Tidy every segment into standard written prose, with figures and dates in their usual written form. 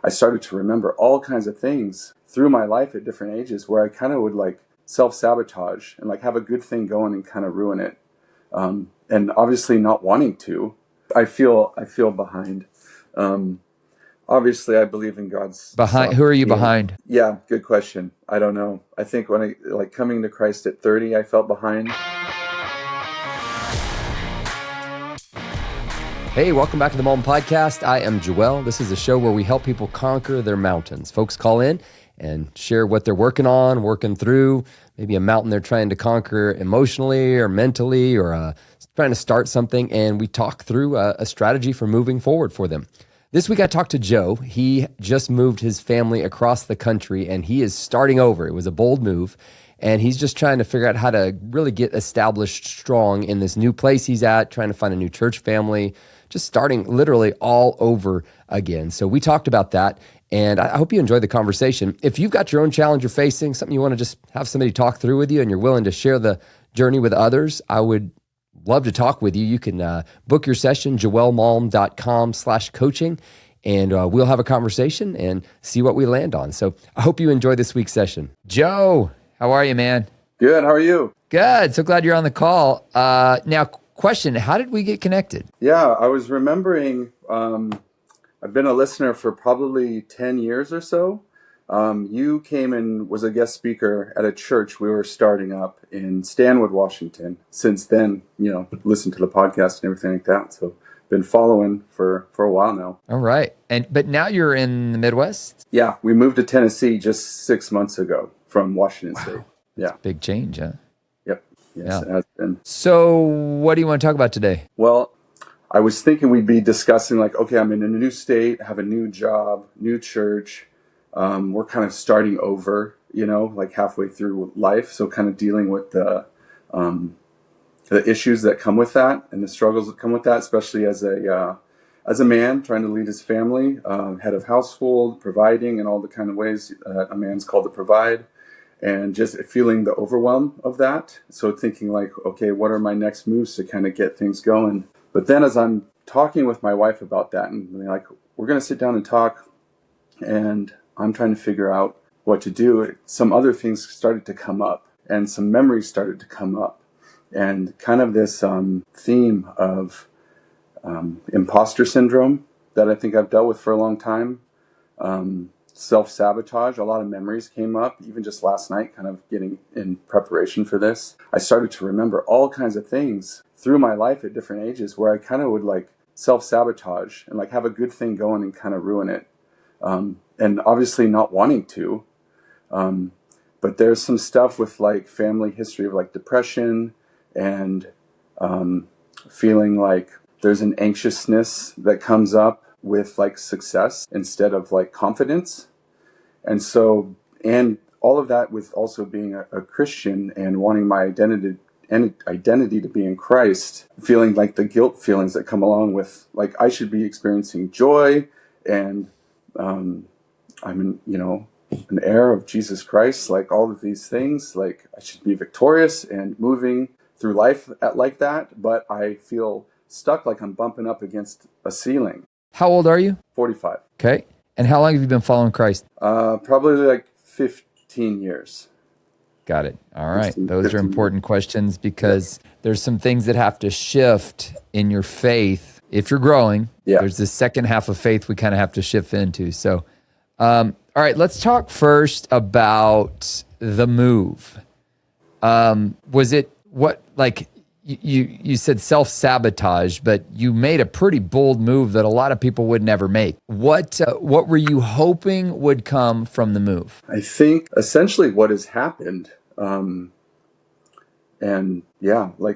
I started to remember all kinds of things through my life at different ages where I kind of would like self-sabotage and like have a good thing going and kind of ruin it. And obviously not wanting to. I feel behind. Obviously I believe in God's behind. Who are you behind? Yeah, good question. I don't know. I think when I like coming to Christ at 30, I felt behind. Hey, welcome back to the Malm podcast. I am Joel. This is a show where we help people conquer their mountains. Folks call in and share what they're working on, working through, maybe a mountain they're trying to conquer emotionally or mentally or trying to start something, and we talk through a strategy for moving forward for them. This week I talked to Joe. He just moved his family across the country, and he is starting over. It was a bold move, and he's just trying to figure out how to really get established strong in this new place he's at, trying to find a new church family, just starting literally all over again. So we talked about that, and I hope you enjoyed the conversation. If you've got your own challenge you're facing, something you want to just have somebody talk through with you, and you're willing to share the journey with others, I would love to talk with you. You can book your session, joelmalm.com/coaching, and we'll have a conversation and see what we land on. So I hope you enjoy this week's session. Joe, how are you, man? Good. How are you? Good. So glad you're on the call. Now, question, how did we get connected? Yeah, I was remembering, I've been a listener for probably 10 years or so. You came and was a guest speaker at a church we were starting up in Stanwood, Washington. Since then, listened to the podcast and everything like that. So been following for a while now. All right. But now you're in the Midwest? Yeah, we moved to Tennessee just 6 months ago from Washington State. Yeah. Big change, huh? Yep. Yes, It has been. So what do you want to talk about today? Well, I was thinking we'd be discussing like, okay, I'm in a new state, have a new job, new church. We're kind of starting over, like halfway through life. So kind of dealing with the issues that come with that and the struggles that come with that, especially as a man trying to lead his family, head of household, providing, and all the kind of ways a man's called to provide. And just feeling the overwhelm of that. So thinking like, okay, what are my next moves to kind of get things going? But then as I'm talking with my wife about that, and like, we're going to sit down and talk, and I'm trying to figure out what to do, some other things started to come up, and some memories started to come up. And kind of this theme of imposter syndrome that I think I've dealt with for a long time. Self-sabotage, a lot of memories came up, even just last night, kind of getting in preparation for this. I started to remember all kinds of things through my life at different ages where I kind of would like self-sabotage and like have a good thing going and kind of ruin it. And obviously not wanting to. But there's some stuff with like family history of like depression and feeling like there's an anxiousness that comes up with like success instead of like confidence. And so, and all of that with also being a Christian and wanting my identity to be in Christ, feeling like the guilt feelings that come along with like I should be experiencing joy and I'm an heir of Jesus Christ, like all of these things, like I should be victorious and moving through life like that, but I feel stuck like I'm bumping up against a ceiling. How old are you? 45. Okay. And how long have you been following Christ? Probably like 15 years. Got it. All right. Those are important questions because there's some things that have to shift in your faith. If you're growing, there's this second half of faith we kind of have to shift into. So, all right, let's talk first about the move. Was it what, like, you said self-sabotage, but you made a pretty bold move that a lot of people would never make. What were you hoping would come from the move? I think essentially what has happened, like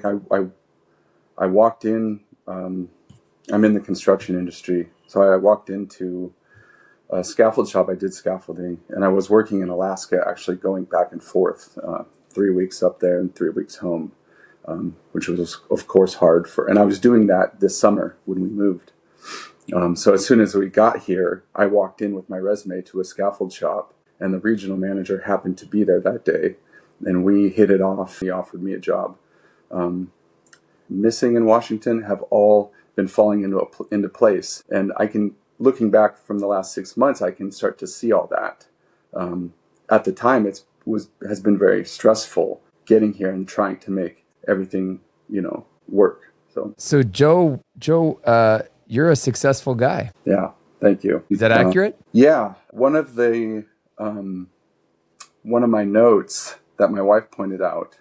I walked in, I'm in the construction industry, so I walked into a scaffold shop. I did scaffolding, and I was working in Alaska, actually going back and forth, 3 weeks up there and 3 weeks home. Which was, of course, hard and I was doing that this summer when we moved. So as soon as we got here, I walked in with my resume to a scaffold shop, and the regional manager happened to be there that day, and we hit it off. He offered me a job. Missing in Washington have all been falling into place, and I can looking back from the last 6 months, I can start to see all that. At the time, has been very stressful getting here and trying to make everything, work. So Joe, you're a successful guy. Yeah, thank you. Is that accurate? Yeah, one of my notes that my wife pointed out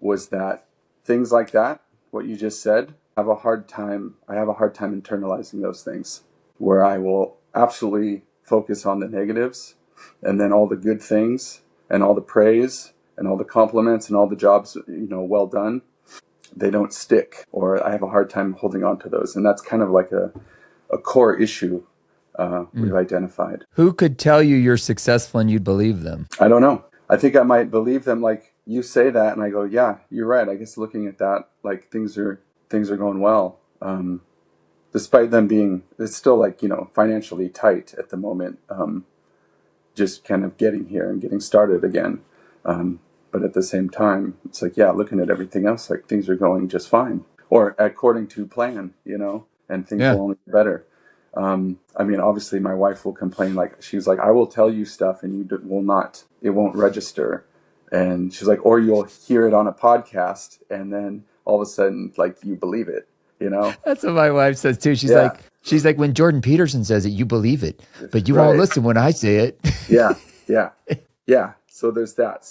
was that things like that, what you just said, I have a hard time internalizing those things, where I will absolutely focus on the negatives, and then all the good things and all the praise and all the compliments and all the jobs, well done, they don't stick, or I have a hard time holding on to those. And that's kind of like a core issue we've identified. Who could tell you you're successful and you'd believe them? I don't know. I think I might believe them. Like, you say that and I go, yeah, you're right. I guess looking at that, like, things are going well. Despite them being, it's still like, financially tight at the moment. Just kind of getting here and getting started again. But at the same time, it's like, yeah, looking at everything else, like, things are going just fine, or according to plan, and things will only get better. Obviously my wife will complain, like, she's like, I will tell you stuff and it won't register. And she's like, or you'll hear it on a podcast and then all of a sudden, like, you believe it, That's what my wife says too. She's like, when Jordan Peterson says it, you believe it, but you won't listen when I say it. Yeah. So there's that.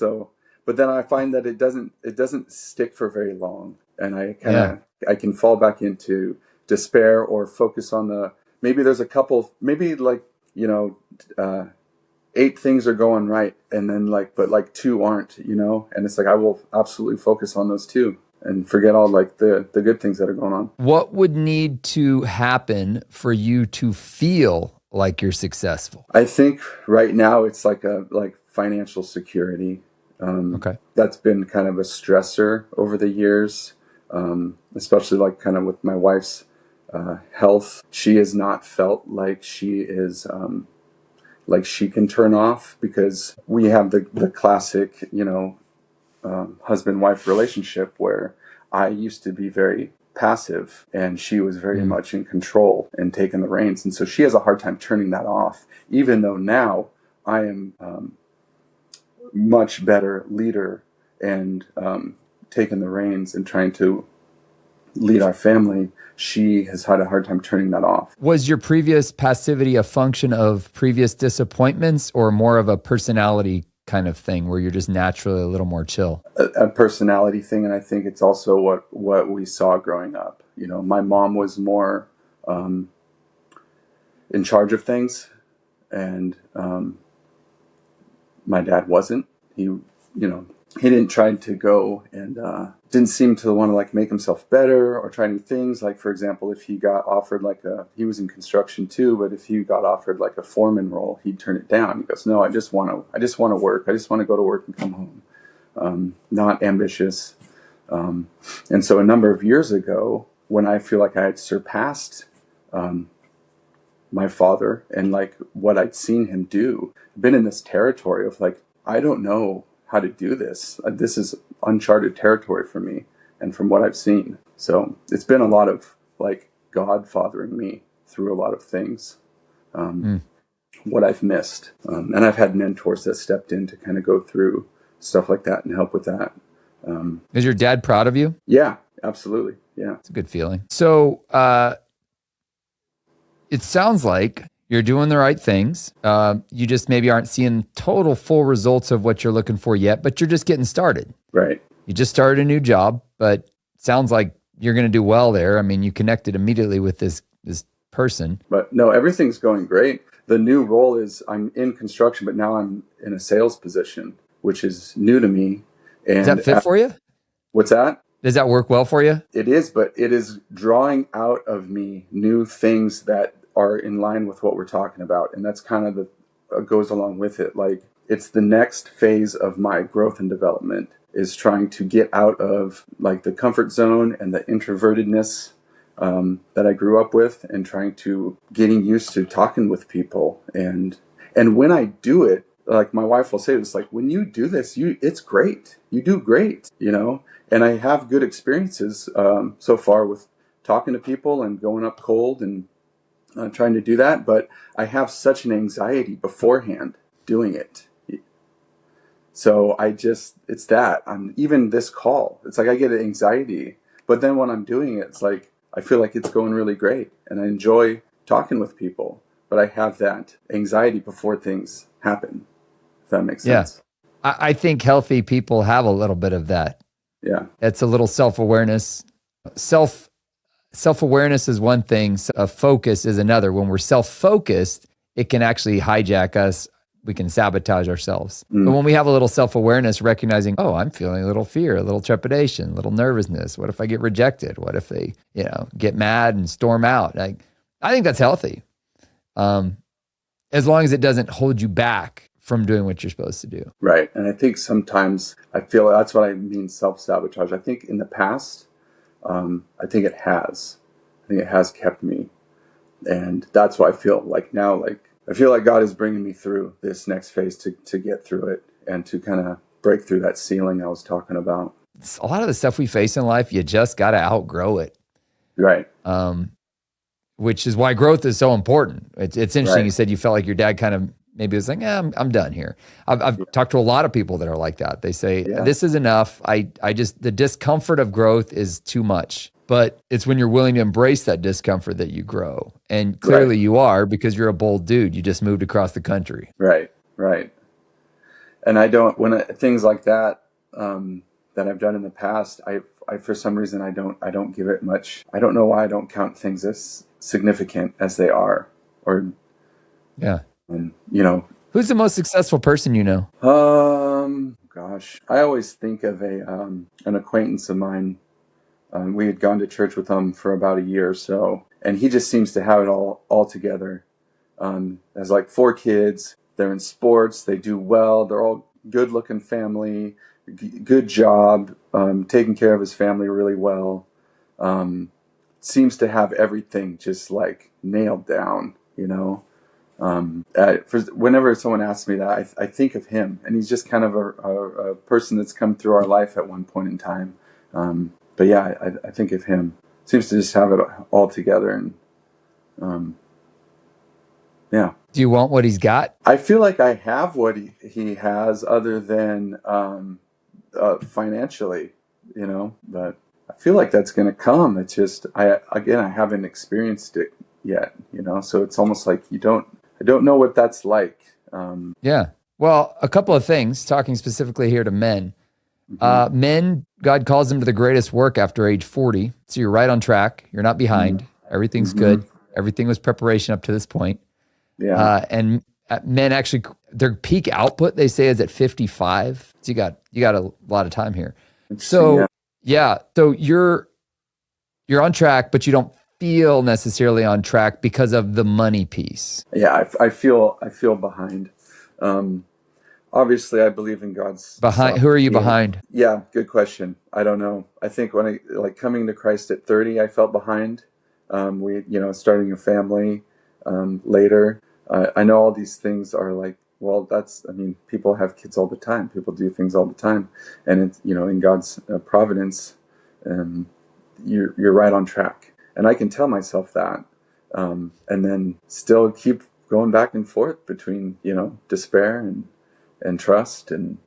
But then I find that it doesn't stick for very long. And I can fall back into despair or focus on maybe there's a couple, maybe like, 8 things are going right. And then but 2 aren't, and it's like, I will absolutely focus on those 2 and forget all like the good things that are going on. What would need to happen for you to feel like you're successful? I think right now it's like financial security. Okay. That's been kind of a stressor over the years, especially like kind of with my wife's health. She has not felt like she is like she can turn off, because we have the classic, husband-wife relationship where I used to be very passive and she was very much in control and taking the reins. And so she has a hard time turning that off, even though now I am much better leader and taking the reins and trying to lead our family. She has had a hard time turning that off. Was your previous passivity a function of previous disappointments, or more of a personality kind of thing where you're just naturally a little more chill? A personality thing, and I think it's also what we saw growing up. My mom was more in charge of things, and my dad wasn't. He didn't try to go and didn't seem to want to like make himself better or try new things. Like, for example, if he got offered he was in construction too, but if he got offered like a foreman role, he'd turn it down. He goes, no, I just want to work. I just want to go to work and come home. Not ambitious. And so a number of years ago, when I feel like I had surpassed my father and like what I'd seen him do, been in this territory of like, I don't know how to do this. This is uncharted territory for me and from what I've seen. So it's been a lot of like God fathering me through a lot of things, what I've missed. And I've had mentors that stepped in to kind of go through stuff like that and help with that. Is your dad proud of you? Yeah, absolutely. Yeah. It's a good feeling. So it sounds like you're doing the right things. You just maybe aren't seeing total full results of what you're looking for yet, but you're just getting started. Right. You just started a new job, but it sounds like you're going to do well there. I mean, you connected immediately with this person. But no, everything's going great. The new role is I'm in construction, but now I'm in a sales position, which is new to me. And does that fit for you? What's that? Does that work well for you? It is, but it is drawing out of me new things that are in line with what we're talking about. And that's kind of goes along with it. Like, it's the next phase of my growth and development is trying to get out of like the comfort zone and the introvertedness that I grew up with, and trying to getting used to talking with people. And when I do it, like my wife will say this, like, when you do this, it's great. You do great, and I have good experiences so far with talking to people and going up cold and trying to do that, but I have such an anxiety beforehand doing it. So it's that. Even this call, it's like I get anxiety, but then when I'm doing it, it's like I feel like it's going really great and I enjoy talking with people, but I have that anxiety before things happen, if that makes Yeah. sense. I think healthy people have a little bit of that. Yeah. It's a little self-awareness. Self-awareness is one thing. Focus is another. When we're self-focused, it can actually hijack us. We can sabotage ourselves. But when we have a little self-awareness, recognizing, oh, I'm feeling a little fear, a little trepidation, a little nervousness. What if I get rejected? What if they, get mad and storm out? I think that's healthy. As long as it doesn't hold you back from doing what you're supposed to do. Right. And I think sometimes I feel that's what I mean, self-sabotage. I think in the past, I think it has kept me. And that's why I feel like now, I feel like God is bringing me through this next phase to get through it and to kind of break through that ceiling I was talking about. A lot of the stuff we face in life, you just got to outgrow it. Right. Which is why growth is so important. It's interesting. Right. You said you felt like your dad kind of maybe was like, I'm done here. I've talked to a lot of people that are like that. They say, this is enough. I just, the discomfort of growth is too much. But it's when you're willing to embrace that discomfort that you grow. And clearly you are, because you're a bold dude. You just moved across the country. Right. Right. And things like that, that I've done in the past, I for some reason, I don't give it much. I don't know why I don't count things as significant as they are, or, Who's the most successful person you know? Gosh, I always think of an acquaintance of mine. We had gone to church with him for about a year or so, and he just seems to have it all together. Has like 4 kids. They're in sports. They do well. They're all good-looking family, good job, taking care of his family really well. Seems to have everything just like nailed down, whenever someone asks me that, I think of him, and he's just kind of a person that's come through our life at one point in time. But yeah, I think of him. Seems to just have it all together, and yeah. Do you want what he's got? I feel like I have what he has, other than financially, but I feel like that's going to come. It's just, I haven't experienced it yet, so it's almost like I don't know what that's like. Yeah. Well, a couple of things, talking specifically here to men. Men, God calls them to the greatest work after age 40. So you're right on track. You're not behind. Everything's good. Everything was preparation up to this point. Yeah. And men actually, their peak output, they say, is at 55. So you got a lot of time here. So so you're on track, but you don't feel necessarily on track because of the money piece. Yeah, I feel behind. Obviously, I believe in God's behind. Who are you behind? Yeah, good question. I don't know. I think when coming to Christ at 30, I felt behind. Starting a family later. I know all these things are people have kids all the time. People do things all the time, and it's in God's providence, you're right on track. And I can tell myself that, and then still keep going back and forth between despair and trust and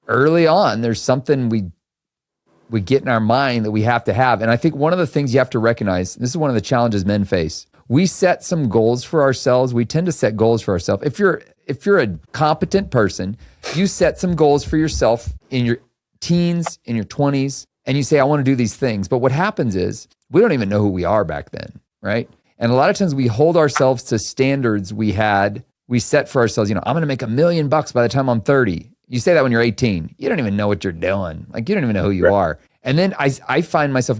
Early on, there's something we get in our mind that we have to have, and I think one of the things you have to recognize. This is one of the challenges men face. We set some goals for ourselves. We tend to set goals for ourselves. If you're a competent person, you set some goals for yourself in your teens, in your 20s, and you say, I want to do these things. But what happens is we don't even know who we are back then, right? And a lot of times we hold ourselves to standards we set for ourselves. I'm going to make $1 million by the time I'm 30. You say that when you're 18. You don't even know what you're doing. Like, you don't even know who you are. And then I find myself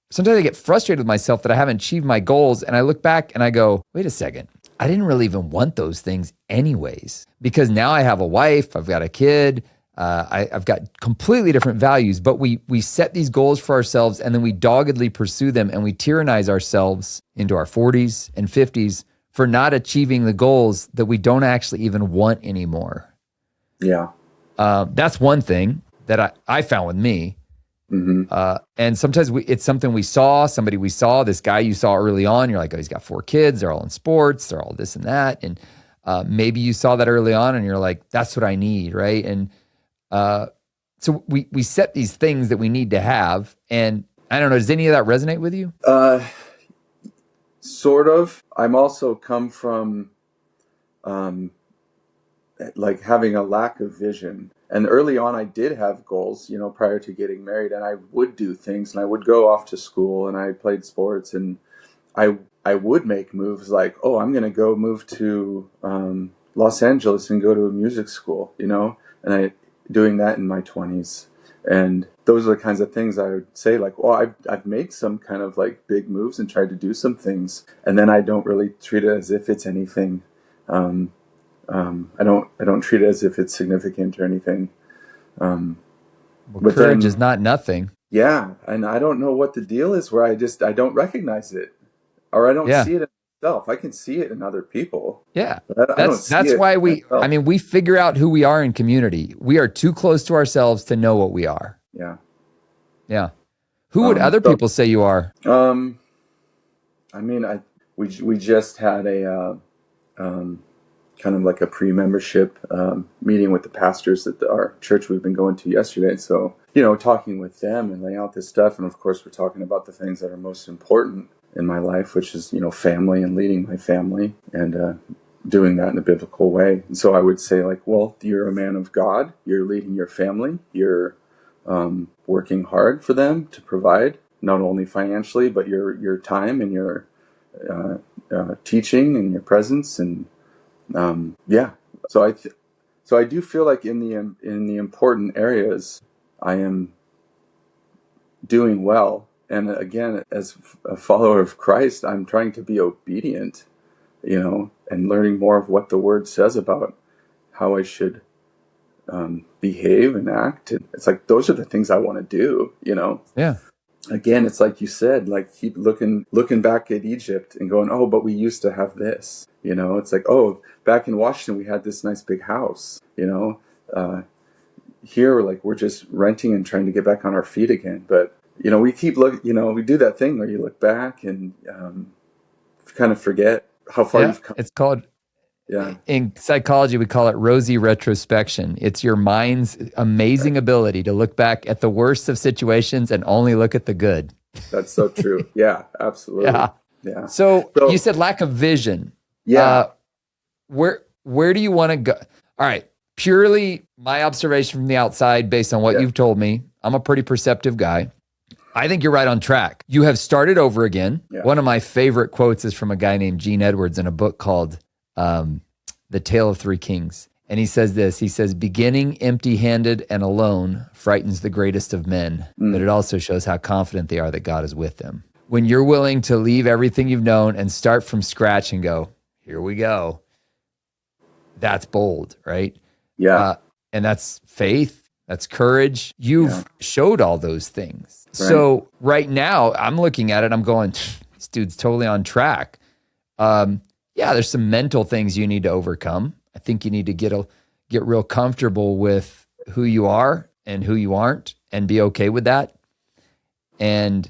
sometimes I get frustrated with myself that I haven't achieved my goals. And I look back and I go, wait a second. I didn't really even want those things anyways, because now I have a wife, I've got a kid, I've got completely different values, but we set these goals for ourselves and then we doggedly pursue them, and we tyrannize ourselves into our 40s and 50s for not achieving the goals that we don't actually even want anymore. Yeah. That's one thing that I found with me. And sometimes it's something we saw, somebody we saw, this guy you saw early on. You're like, oh, he's got 4 kids. They're all in sports. They're all this and that. And maybe you saw that early on and you're like, that's what I need, right? And so we set these things that we need to have. And I don't know, does any of that resonate with you? Sort of. I'm also come from like having a lack of vision. And early on, I did have goals, you know, prior to getting married, and I would do things, and I would go off to school, and I played sports, and I would make moves like, oh, I'm going to go move to Los Angeles and go to a music school, you know, and I doing that in my 20s. And those are the kinds of things I would say, like, well, I've made some kind of like big moves and tried to do some things, and then I don't really treat it as if it's anything. I don't treat it as if it's significant or anything. But courage is not nothing. Yeah, and I don't know what the deal is where I don't recognize it, or I don't see it in myself. I can see it in other people. Yeah, that's why we figure out who we are in community. We are too close to ourselves to know what we are. Yeah. Who would other people say you are? I mean, we just had a kind of like a pre-membership meeting with the pastors at our church we've been going to yesterday. So, you know, talking with them and laying out this stuff. And of course, we're talking about the things that are most important in my life, which is, you know, family and leading my family and doing that in a biblical way. And so I would say, like, well, you're a man of God. You're leading your family. You're working hard for them to provide, not only financially, but your time and your teaching and your presence. And so I do feel like in the important areas, I am doing well. And again, as a follower of Christ, I'm trying to be obedient, you know, and learning more of what the Word says about how I should behave and act. And it's like, those are the things I want to do, you know? Yeah. Again, it's like you said, like keep looking back at Egypt and going, oh, but we used to have this, you know? It's like, oh, back in Washington, we had this nice big house, you know? Here, like, we're just renting and trying to get back on our feet again. But, you know, we keep we do that thing where you look back and kind of forget how far you've come. It's called, in psychology, we call it rosy retrospection. It's your mind's amazing ability to look back at the worst of situations and only look at the good. That's so true. Yeah, absolutely. Yeah. So you said lack of vision. Yeah. Where do you want to go? All right. Purely my observation from the outside, based on what you've told me, I'm a pretty perceptive guy. I think you're right on track. You have started over again. Yeah. One of my favorite quotes is from a guy named Gene Edwards in a book called The Tale of Three Kings. And he says this, he says, beginning empty-handed and alone frightens the greatest of men, but it also shows how confident they are that God is with them. When you're willing to leave everything you've known and start from scratch and go, here we go, that's bold, right? Yeah. And that's faith, that's courage. You've showed all those things. Right. So right now, I'm looking at it, I'm going, this dude's totally on track. There's some mental things you need to overcome. I think you need to get real comfortable with who you are and who you aren't and be okay with that. And,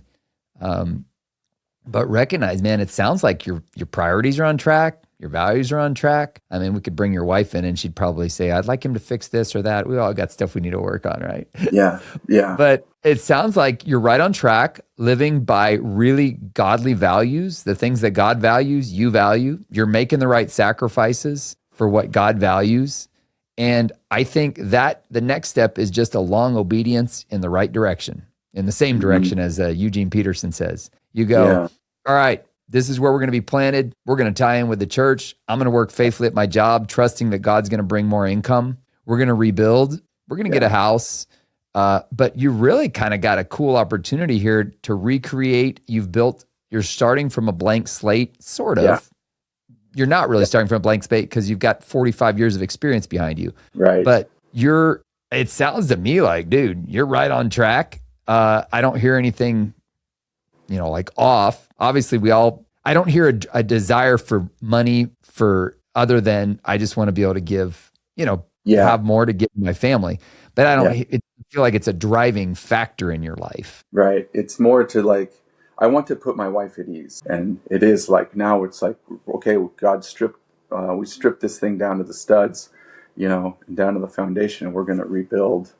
but recognize, man, it sounds like your priorities are on track. Your values are on track. I mean, we could bring your wife in and she'd probably say, I'd like him to fix this or that. We all got stuff we need to work on, right? Yeah. But it sounds like you're right on track, living by really godly values, the things that God values, you value. You're making the right sacrifices for what God values. And I think that the next step is just a long obedience in the right direction, in the same direction as Eugene Peterson says. You go, all right, this is where we're going to be planted. We're going to tie in with the church. I'm going to work faithfully at my job, trusting that God's going to bring more income. We're going to rebuild. We're going to get a house. But you really kind of got a cool opportunity here to recreate. You're starting from a blank slate, sort of. Yeah. You're not really starting from a blank slate because you've got 45 years of experience behind you. Right. But it sounds to me like, dude, you're right on track. I don't hear anything, like off. Obviously, I don't hear a desire for money for other than I just want to be able to give, have more to give my family. But I don't, feel like it's a driving factor in your life. Right. It's more to like, I want to put my wife at ease. And it is like, now it's like, okay, God we stripped this thing down to the studs, and down to the foundation, and we're going to rebuild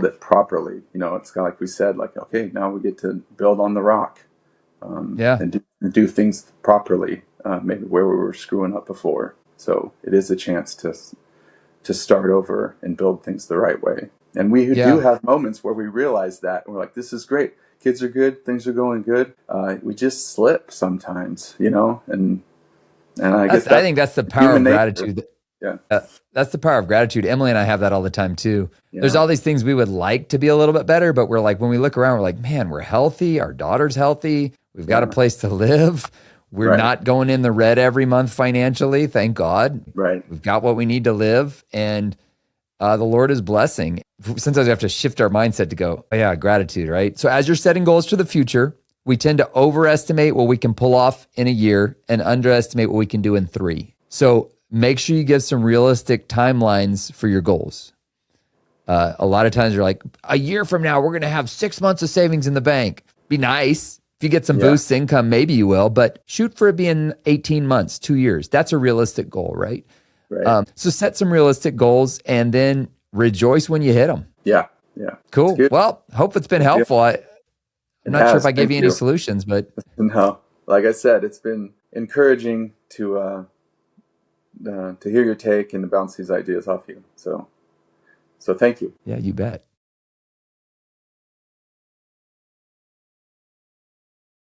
it properly. It's kind of like we said, like, okay, now we get to build on the rock, and do things properly, maybe where we were screwing up before. So it is a chance to start over and build things the right way. And we do have moments where we realize that, and we're like, this is great. Kids are good. Things are going good. We just slip sometimes, and I guess I think that's the power of gratitude. Yeah. That's the power of gratitude. Emily and I have that all the time too. Yeah. There's all these things we would like to be a little bit better, but we're like, when we look around, we're like, man, we're healthy. Our daughter's healthy. We've got a place to live. We're not going in the red every month financially. Thank God. Right. We've got what we need to live. And the Lord is blessing. Sometimes we have to shift our mindset to go, oh yeah, gratitude, right? So as you're setting goals for the future, we tend to overestimate what we can pull off in a year and underestimate what we can do in 3. So make sure you give some realistic timelines for your goals. A lot of times you're like, a year from now, we're going to have 6 months of savings in the bank. Be nice. If you get some boost income, maybe you will, but shoot for it being 18 months, 2 years. That's a realistic goal, right? Right. So set some realistic goals and then rejoice when you hit them. Yeah. Yeah. Cool. Well, hope it's been helpful. I'm not sure if I gave you any solutions, but no, like I said, it's been encouraging to hear your take and to bounce these ideas off you. So thank you. Yeah, you bet.